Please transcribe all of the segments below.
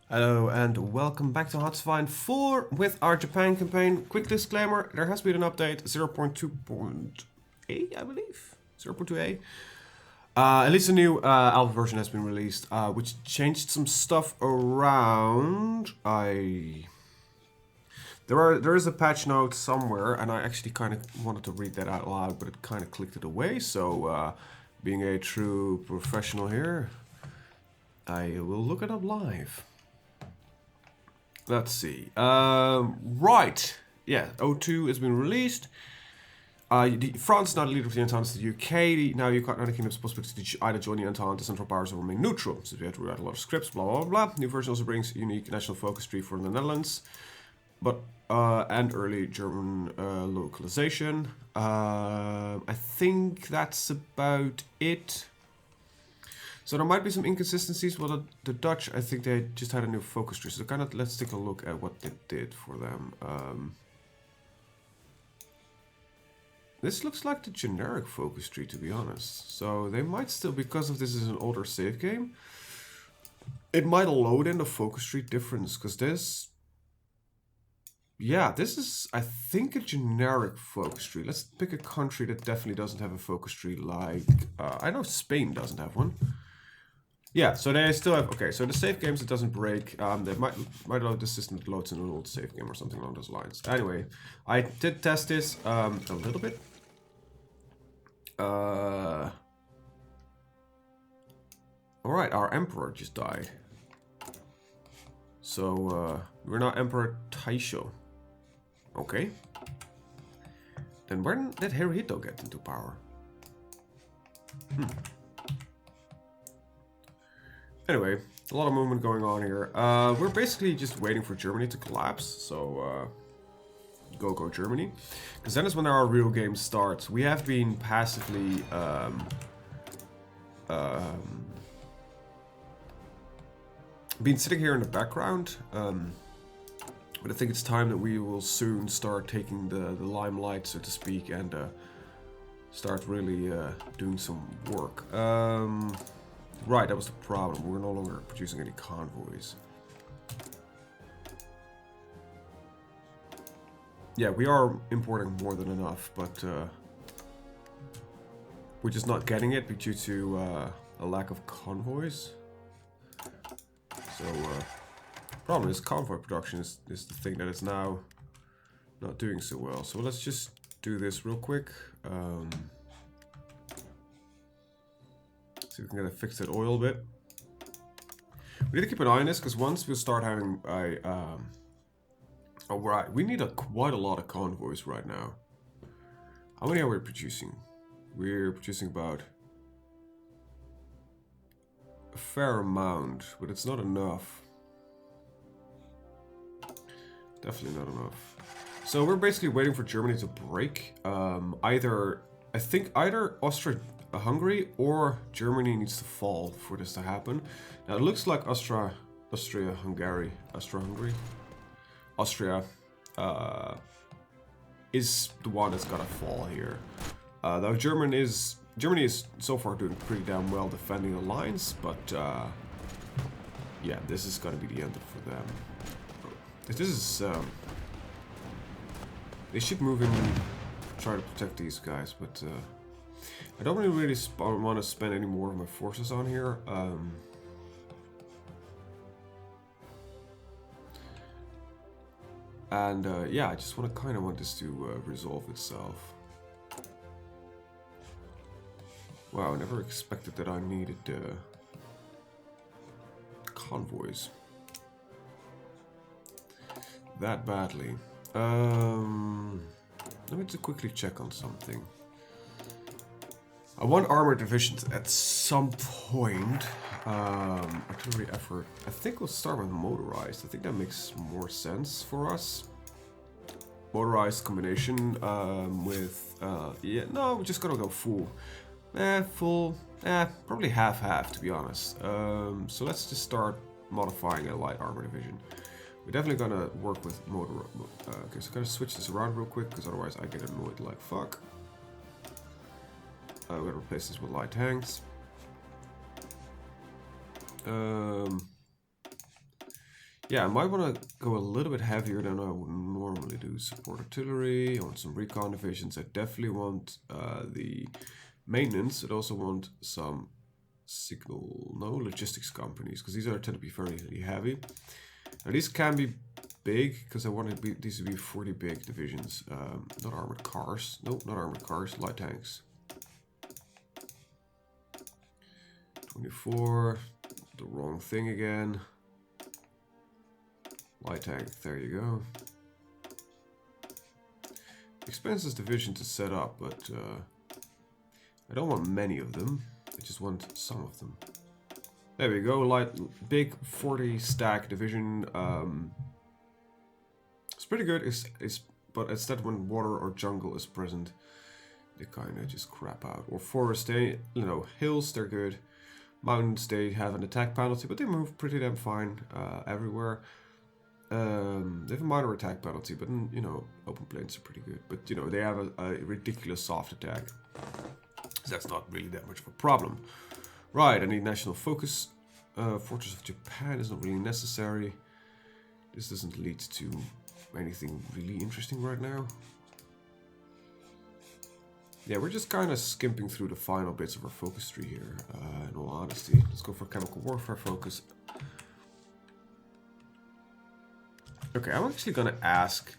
Hello and welcome back to HoI4 with our Japan campaign. Quick disclaimer, there has been an update 0.2.8, I believe? 0.2a. At least a new alpha version has been released, which changed some stuff around. There is a patch note somewhere, and I actually kind of wanted to read that out loud, but it kind of clicked it away, so being a true professional here, I will look it up live. Let's see. Right. Yeah, O2 has been released. France is not a leader of the Entente, it's the UK. Now you've got United Kingdom's possibility to either join the Entente, the Central Powers, or remain neutral. So we have to write a lot of scripts, blah, blah, blah. New version also brings a unique national focus tree for the Netherlands. And early German localization. I think that's about it. So there might be some inconsistencies. Well, the Dutch, I think they just had a new focus tree. So kind of let's take a look at what they did for them. This looks like the generic focus tree, to be honest. So they might still, because of this is an older save game, it might load in the focus tree difference. Because this, yeah, this is, I think, a generic focus tree. Let's pick a country that definitely doesn't have a focus tree like, I know Spain doesn't have one. Yeah, so they still have, okay, so the save games, it doesn't break. They might load the system that loads in an old save game or something along those lines. Anyway, I did test this a little bit. Alright, our emperor just died. So, we're now Emperor Taisho. Okay. Then when did Hirohito get into power? Anyway, a lot of movement going on here. We're basically just waiting for Germany to collapse, so go Germany. Because then is when our real game starts. We have been passively been sitting here in the background, but I think it's time that we will soon start taking the limelight, so to speak, and start really doing some work. Right, that was the problem. We're no longer producing any convoys. Yeah, we are importing more than enough, but we're just not getting it due to a lack of convoys. So, problem is convoy production is the thing that is now not doing so well. So let's just do this real quick. See if we can get a fix that oil bit. We need to keep an eye on this because once we start having oh right, we need quite a lot of convoys right now. How many are we producing? We're producing about a fair amount, but it's not enough. Definitely not enough. So we're basically waiting for Germany to break. I think either Austria-Hungary or Germany needs to fall for this to happen. Now it looks like Austria-Hungary is the one that's gonna fall here. Though Germany is so far doing pretty damn well defending the lines, but yeah, this is gonna be the end for them. This is they should move in and try to protect these guys, but I don't really want to spend any more of my forces on here. Yeah, I just kind of want this to resolve itself. Wow, I never expected that I needed convoys that badly. Let me just quickly check on something. I want armored divisions at some point. Artillery effort. I think we'll start with motorized. I think that makes more sense for us. Motorized combination with yeah, no, we're just gonna go full. Probably half-half, to be honest. So let's just start modifying a light armor division. We're definitely gonna work with motor. Okay, so I'm gonna switch this around real quick because otherwise I get annoyed like fuck. We're gonna replace this with light tanks. Yeah, I might want to go a little bit heavier than I would normally do. Support artillery, I want some recon divisions. I definitely want the maintenance. I'd also want some logistics companies, because these tend to be very heavy. Now these can be big, because I want these to be 40 big divisions. Not armored cars. Nope, not armored cars. Light tanks. 24. The wrong thing again. Light tank, there you go. Expensive division to set up, but I don't want many of them. I just want some of them. There we go, big 40 stack division. It's pretty good, but instead when water or jungle is present, they kind of just crap out. Or forest, hills, they're good. Mountains, they have an attack penalty, but they move pretty damn fine everywhere. They have a minor attack penalty, but open plains are pretty good. But they have a ridiculous soft attack, so that's not really that much of a problem. Right, I need national focus. Fortress of Japan is not really necessary. This doesn't lead to anything really interesting right now. Yeah, we're just kind of skimping through the final bits of our focus tree here, in all honesty. Let's go for chemical warfare focus. Okay, I'm actually gonna ask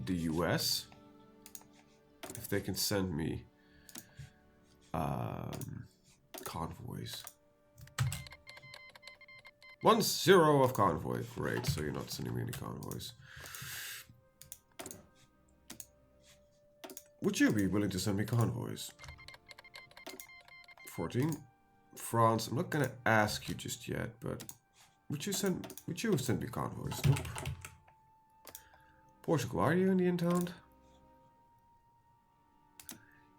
the US if they can send me convoys. 1-0 of convoy. Great, so you're not sending me any convoys. Would you be willing to send me convoys? 14. France, I'm not gonna ask you just yet, but would you send me convoys? Nope. Portugal, are you in the inbound?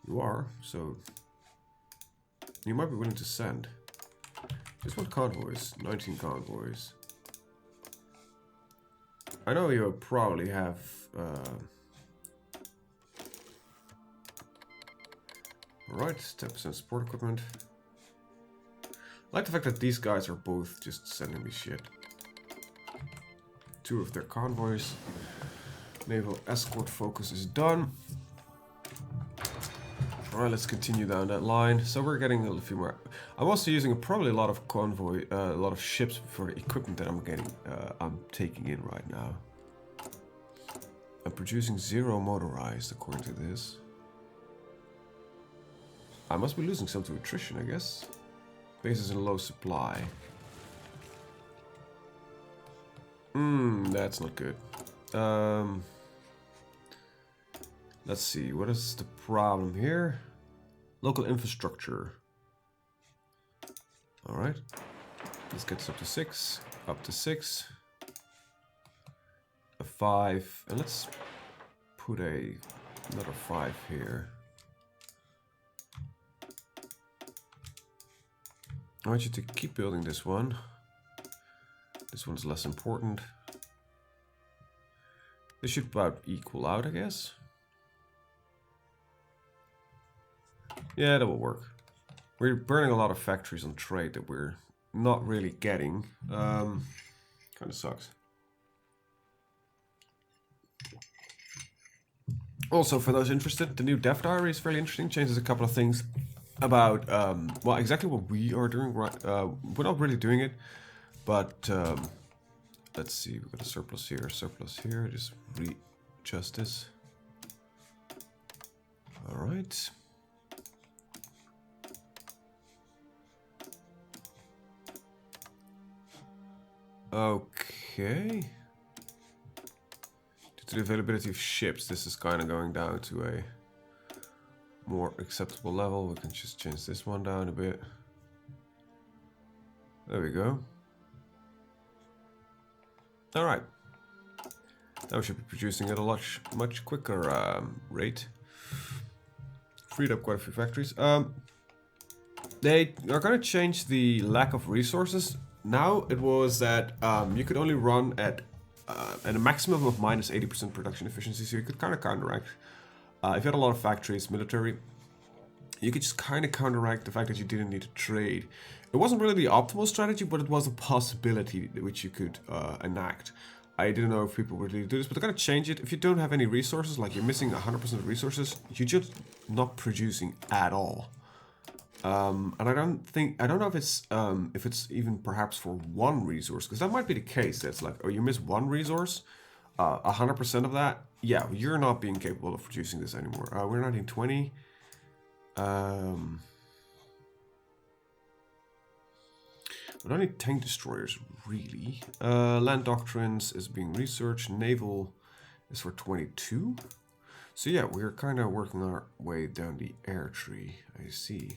You are, so you might be willing to send. Just want convoys, 19 convoys. I know you probably have alright, 10% support equipment. I like the fact that these guys are both just sending me shit. 2 of their convoys. Naval escort focus is done. Alright, let's continue down that line. So we're getting a few more. I'm also using probably a lot of convoy, a lot of ships for the equipment that I'm taking in right now. I'm producing 0 motorized according to this. I must be losing some to attrition, I guess. Base is in low supply. That's not good. Let's see, what is the problem here? Local infrastructure. Alright. Let's get this up to 6. Up to 6. A 5. And let's put another 5 here. I want you to keep building this one. This one's less important. This should about equal out, I guess. Yeah, that will work. We're burning a lot of factories on trade that we're not really getting. Kind of sucks. Also, for those interested, the new dev diary is fairly interesting. Changes a couple of things about, well, exactly what we are doing. Right, we're not really doing it, but let's see. We've got a surplus here, Just readjust this. All right. Okay. Due to the availability of ships, this is kind of going down to a more acceptable level. We can just change this one down a bit. There we go. All right. Now we should be producing at a much quicker rate. Freed up quite a few factories. They are going to change the lack of resources. Now it was that you could only run at a maximum of minus 80% production efficiency, so you could kind of counteract. If you had a lot of factories, military, you could just kind of counteract the fact that you didn't need to trade It wasn't really the optimal strategy, but it was a possibility which you could enact. I didn't know if people would really do this, but they're going to change it. If you don't have any resources, like you're missing 100% of resources, you're just not producing at all. And I don't know if it's even perhaps for one resource, because that might be the case. That's like, oh, you miss one resource, 100% of that, yeah, you're not being capable of producing this anymore. We're 1920. We don't need tank destroyers, really. Land doctrines is being researched. Naval is for 22. So yeah, we're kind of working our way down the air tree. I see.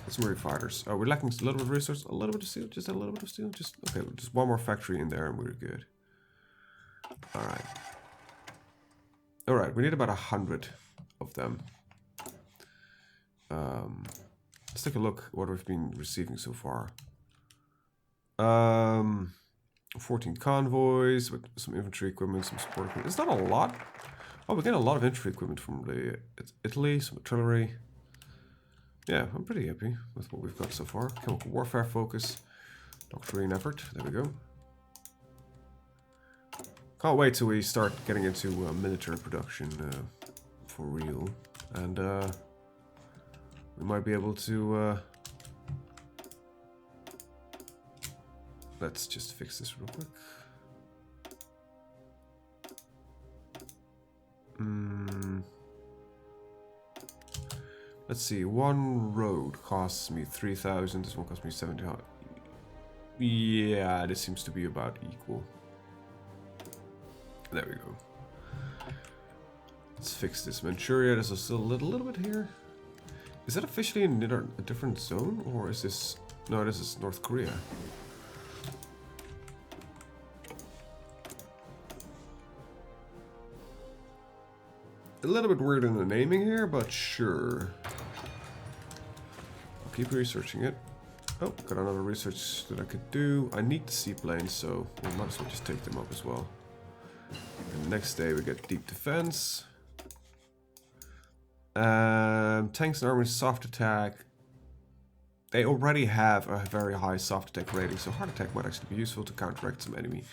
Let's marine fighters. We're lacking a little bit of resource, a little bit of steel, just a little bit of steel. Just okay, just one more factory in there and we're good. All right. All right, we need about 100 of them. Let's take a look what we've been receiving so far. 14 convoys with some infantry equipment, some support equipment. It's not a lot. Oh, we get a lot of infantry equipment from Italy, some artillery. Yeah, I'm pretty happy with what we've got so far. Chemical warfare focus, doctrine effort. There we go. Can't wait till we start getting into military production for real, and we might be able to. Let's just fix this real quick. Let's see. One road costs me 3,000. This one costs me 700. Yeah, this seems to be about equal. There we go. Let's fix this. Manchuria, there's still a little bit here. Is that officially in a different zone? Or is this... No, this is North Korea. A little bit weird in the naming here, but sure. I'll keep researching it. Oh, got another research that I could do. I need the seaplanes, so we might as well just take them up as well. And the next day we get deep defense. Tanks and army soft attack. They already have a very high soft attack rating, so hard attack might actually be useful to counteract some enemy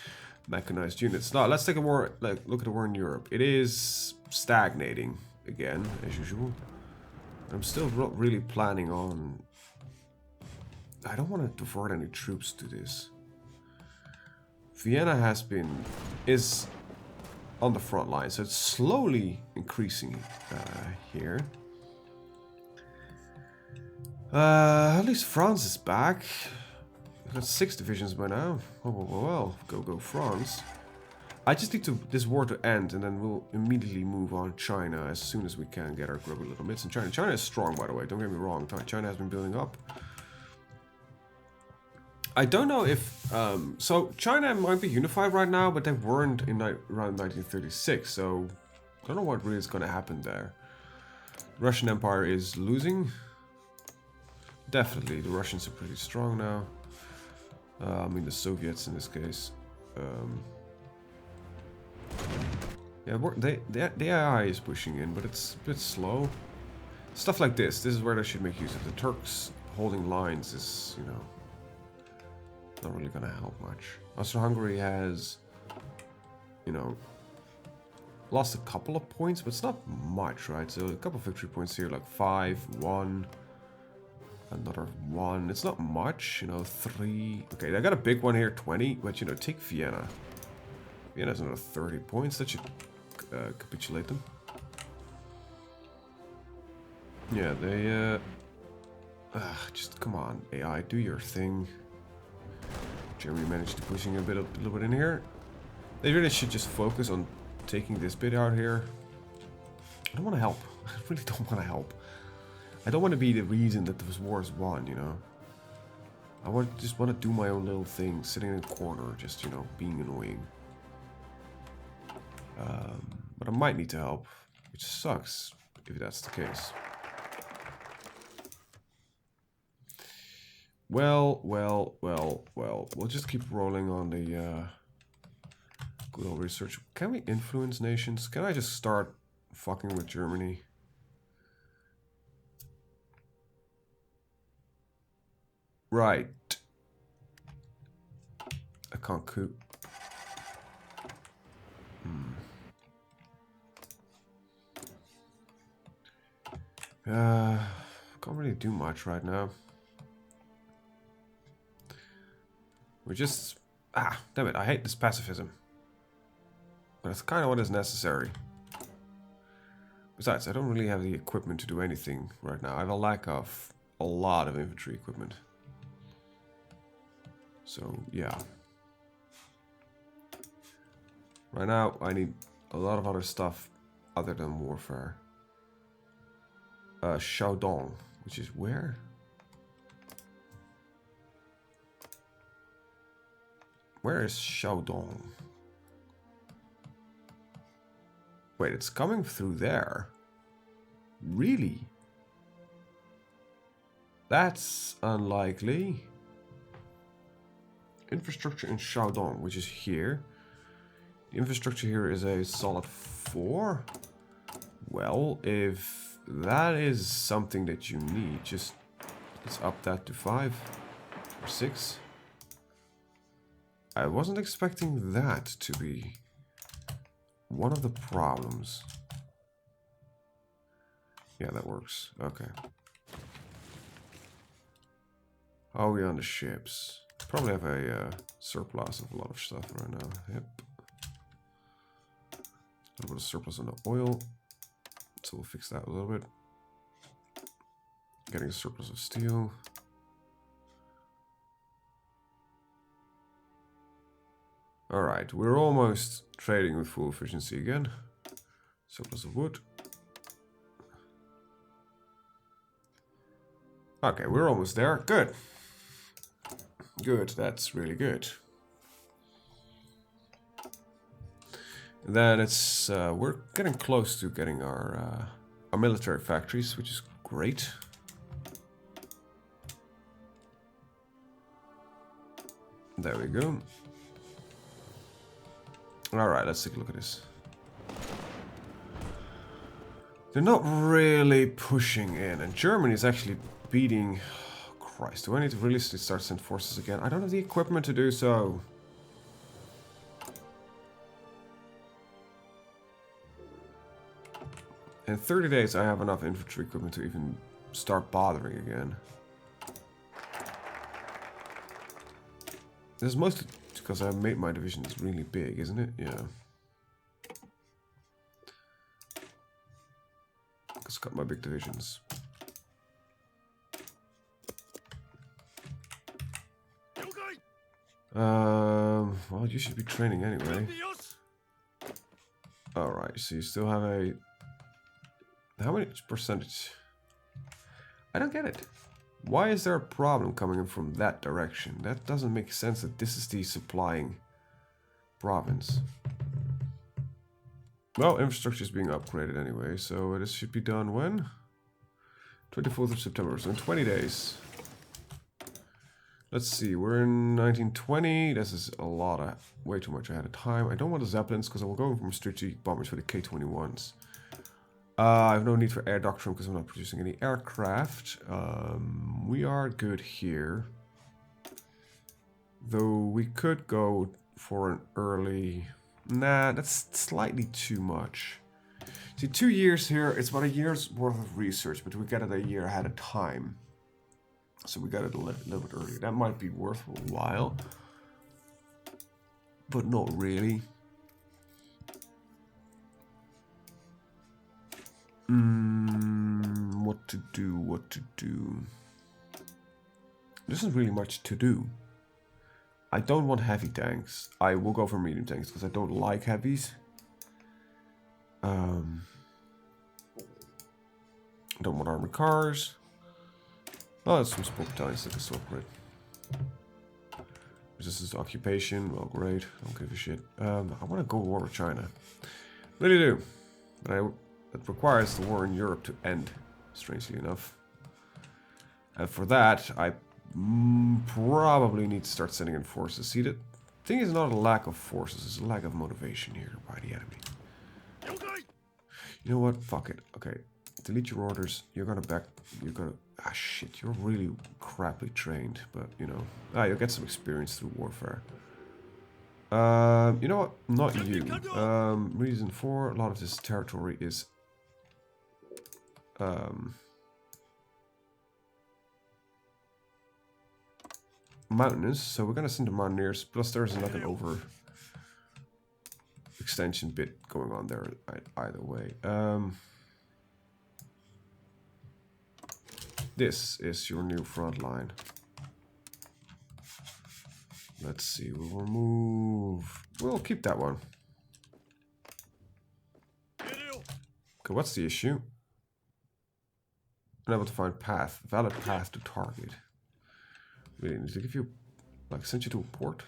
mechanized units. Now let's take a more look at the war in Europe. It is stagnating again, as usual. I'm still not really planning on. I don't want to divert any troops to this. Vienna is on the front line, so it's slowly increasing here. At least France is back. We've got 6 divisions by now. Well, go France. I just need this war to end, and then we'll immediately move on China as soon as we can get our grubby little mitts in China. China is strong, by the way, don't get me wrong. China has been building up. I don't know if... so, China might be unified right now, but they weren't in around 1936, so... I don't know what really is going to happen there. Russian Empire is losing. Definitely, the Russians are pretty strong now. I mean, the Soviets in this case. Yeah, the AI is pushing in, but it's a bit slow. Stuff like this is where they should make use of. The Turks holding lines is, you know, not really gonna help much. Austro-Hungary has, you know, lost a couple of points, but it's not much, right? So a couple of victory points here, like 5, 1, another 1. It's not much, you know, 3. Okay, I got a big one here, 20, but, you know, take Vienna. Vienna has another 30 points. That should capitulate them. Yeah, they, just come on, AI, do your thing. Germany managed to pushing a little bit in here. They really should just focus on taking this bit out here. I don't want to help. I really don't want to help. I don't want to be the reason that this war is won, you know. I just want to do my own little thing, sitting in a corner, just, you know, being annoying. But I might need to help, which sucks if that's the case. Well, we'll just keep rolling on the good old research. Can we influence nations? Can I just start fucking with Germany? Right. I can't coup. Can't really do much right now. We're just... Ah, damn it, I hate this pacifism. But it's kind of what is necessary. Besides, I don't really have the equipment to do anything right now. I have a lack of a lot of infantry equipment. So, yeah. Right now, I need a lot of other stuff other than warfare. Shaodong, which is where? Where is Shaodong? Wait, it's coming through there. Really? That's unlikely. Infrastructure in Shaodong, which is here. The infrastructure here is a solid 4. Well, if that is something that you need, just let's up that to 5 or 6. I wasn't expecting that to be one of the problems. Yeah, that works. Okay. How are we on the ships? Probably have a surplus of a lot of stuff right now. Yep. A little bit of surplus on the oil. So we'll fix that a little bit. Getting a surplus of steel. Alright, we're almost trading with full efficiency again. Surplus of wood. Okay, we're almost there. Good. Good, that's really good. Then it's we're getting close to getting our military factories, which is great. There we go. Alright, let's take a look at this. They're not really pushing in, and Germany is actually beating... Oh, Christ, do I need to really start sending forces again? I don't have the equipment to do so. In 30 days, I have enough infantry equipment to even start bothering again. This is mostly because I made my divisions really big, isn't it? Yeah. Just got my big divisions. Well, you should be training anyway. Alright, so you still have a... How many percentage? I don't get it. Why is there a problem coming in from that direction? That doesn't make sense that this is the supplying province. Well, infrastructure is being upgraded anyway, so this should be done when? 24th of September, so in 20 days. Let's see, we're in 1920. This is a lot of, way too much ahead of time. I don't want the Zeppelins because I will go from strategic bombers for the K-21s. I have no need for air doctrine because I'm not producing any aircraft. We are good here. Though we could go for an early... Nah, that's slightly too much. See, 2 years here, it's about a year's worth of research, but we get it a year ahead of time. So we got it a little bit earlier. That might be worth a while. But not really. What to do? There isn't really much to do. I don't want heavy tanks. I will go for medium tanks because I don't like heavies. I don't want armored cars. Oh, there's some sport battalions that can still upgrade. Resistance to occupation. Well, great. I don't give a shit. I want to go war with China. Really do. But it requires the war in Europe to end, strangely enough. And for that, I probably need to start sending in forces. See, the thing is not a lack of forces, it's a lack of motivation here by the enemy. You know what? Fuck it. Okay. Delete your orders. You're gonna back... You're gonna... Ah, shit, you're really crappily trained, but, you know. Ah, you'll get some experience through warfare. You know what? Not you. Reason 4, a lot of this territory is... mountainous, so we're gonna send the mountaineers, plus there's like an over extension bit going on there either way. This is your new front line. Let's see, we'll remove... We'll keep that one. Okay, what's the issue? Unable to find path. Valid path to target. Really need to give you... like, send you to a port?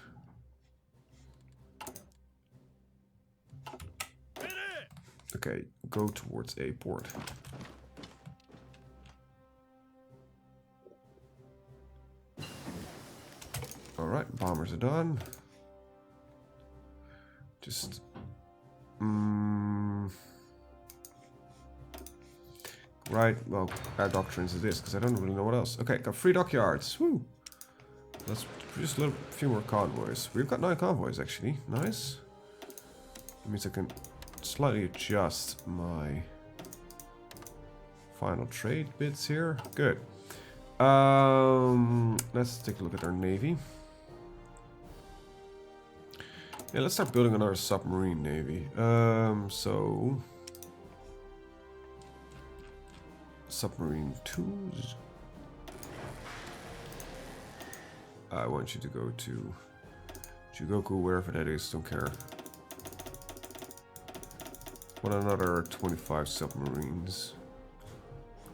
Okay, go towards a port. Alright, bombers are done. Just... right, well, add doctrines to this, because I don't really know what else. Okay, got 3 dockyards. Woo! Let's produce a few more convoys. We've got 9 convoys, actually. Nice. That means I can slightly adjust my final trade bits here. Good. Let's take a look at our navy. Yeah, let's start building another submarine navy. So submarine 2s. I want you to go to Jugoku, wherever that is, don't care. Want another 25 submarines.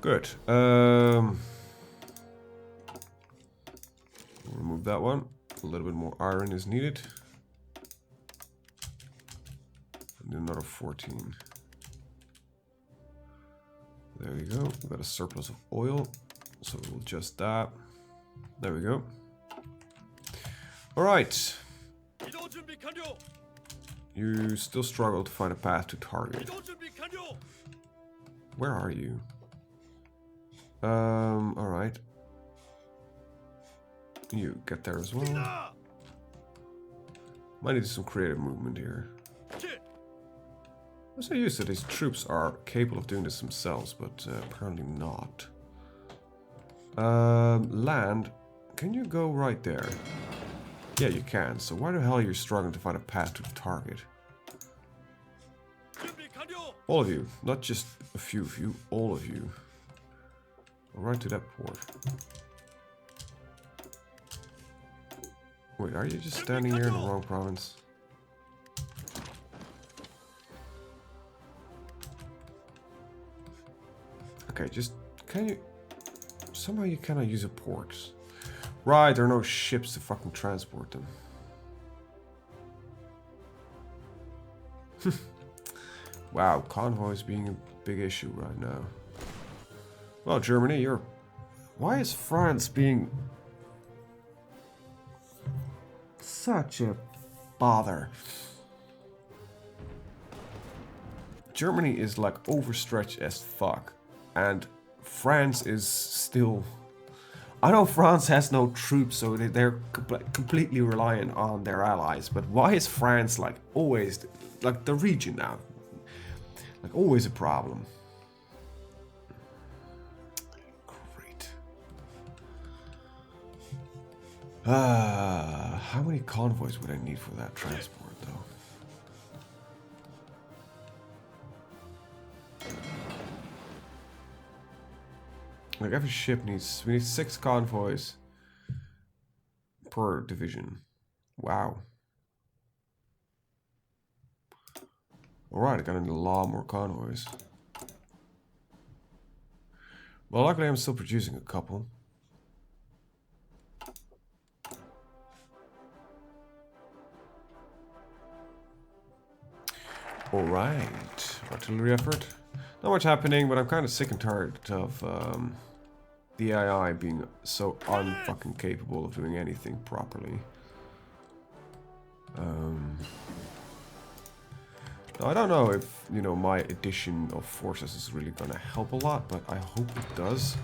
Good. We'll remove that one. A little bit more iron is needed. And another 14. There we go. We've got a surplus of oil, so we'll adjust that. There we go. Alright. You still struggle to find a path to target. Where are you? Alright. You get there as well. Might need some creative movement here. I'm so used to these troops are capable of doing this themselves, but apparently not. Land. Can you go right there? Yeah, you can. So why the hell are you struggling to find a path to the target? All of you. Not just a few of you. All of you. Go right to that port. Wait, are you just standing here in the wrong province? Okay, just... can you... somehow you cannot use a port. Right, there are no ships to fucking transport them. Wow, convoys being a big issue right now. Well, Germany, you're... why is France being... such a bother? Germany is like overstretched as fuck. And France is still... I know France has no troops, so they're completely reliant on their allies. But why is France like always, like the region now, like always a problem? Great. How many convoys would I need for that transport, though? Like every ship needs, we need 6 convoys per division. Wow. Alright, I got a lot more convoys. Well, luckily I'm still producing a couple. Alright, artillery effort. Not much happening, but I'm kind of sick and tired of the AI being so unfucking capable of doing anything properly. Now, I don't know if, you know, my addition of forces is really gonna help a lot, but I hope it does.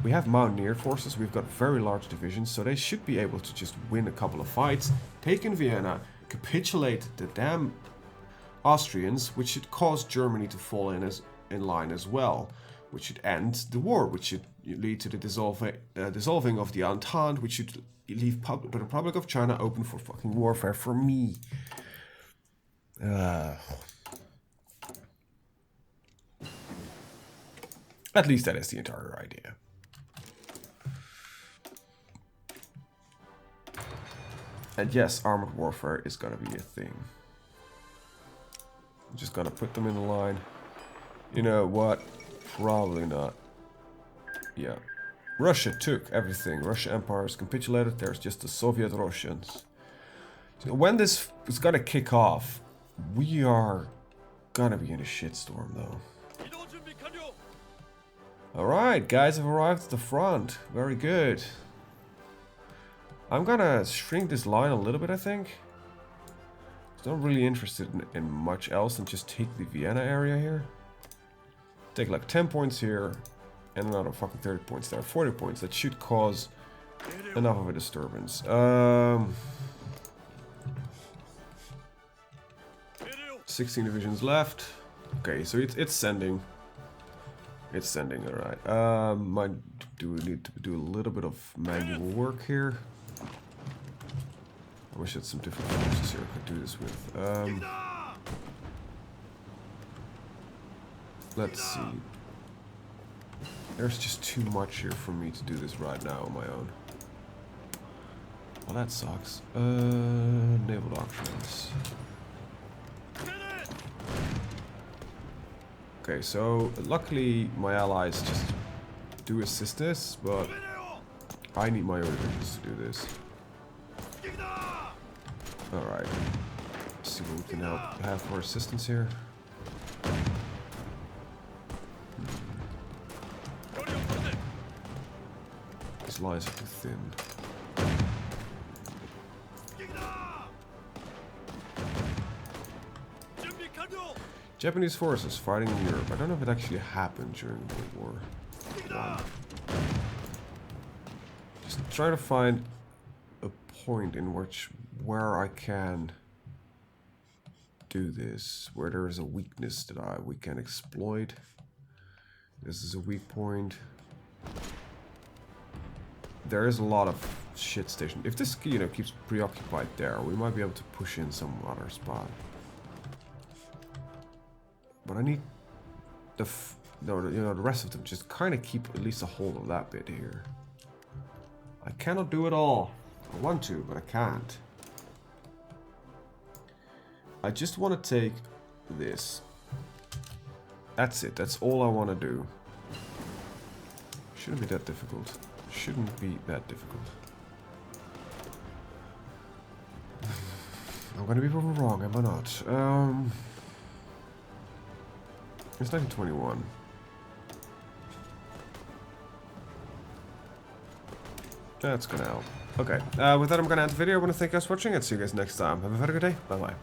We have Mountaineer forces, we've got very large divisions, so they should be able to just win a couple of fights, take in Vienna, capitulate the damn Austrians, which should cause Germany to fall in line as well, which should end the war, which should lead to the dissolving of the Entente, which should leave the Republic of China open for fucking warfare for me. At least that is the entire idea. And yes, armored warfare is gonna be a thing. I'm just gonna put them in a line. You know what? Probably not. Yeah. Russia took everything. Russia Empire has capitulated. There's just the Soviet Russians. So when this is gonna kick off, we are gonna be in a shitstorm though. Alright, guys have arrived at the front. Very good. I'm gonna shrink this line a little bit, I think. I'm not really interested in much else than just take the Vienna area here. Take like 10 points here and another fucking 30 points there. 40 points. That should cause enough of a disturbance. 16 divisions left. Okay, so it's sending. It's sending, alright. Might need to do a little bit of manual work here. I wish I had some different forces here I could do this with. Let's see. There's just too much here for me to do this right now on my own. Well, that sucks. Naval doctrines. Okay, so luckily my allies just do assist this, but I need my own divisions to do this. Alright. Let's see what we can have for assistance here. These lines are too thin. Japanese forces fighting in Europe. I don't know if it actually happened during World War I. Just trying to find a point in where I can do this, where there is a weakness that we can exploit. This is a weak point. There is a lot of shit station. If this, you know, keeps preoccupied there, we might be able to push in some other spot. But I need the rest of them just kind of keep at least a hold of that bit here. I cannot do it all. I want to, but I can't. I just want to take this. That's it. That's all I want to do. Shouldn't be that difficult. Shouldn't be that difficult. I'm gonna be proven wrong, am I not? It's 1921. That's gonna help. Okay, with that I'm gonna end the video. I want to thank you guys for watching and see you guys next time. Have a very good day. Bye bye.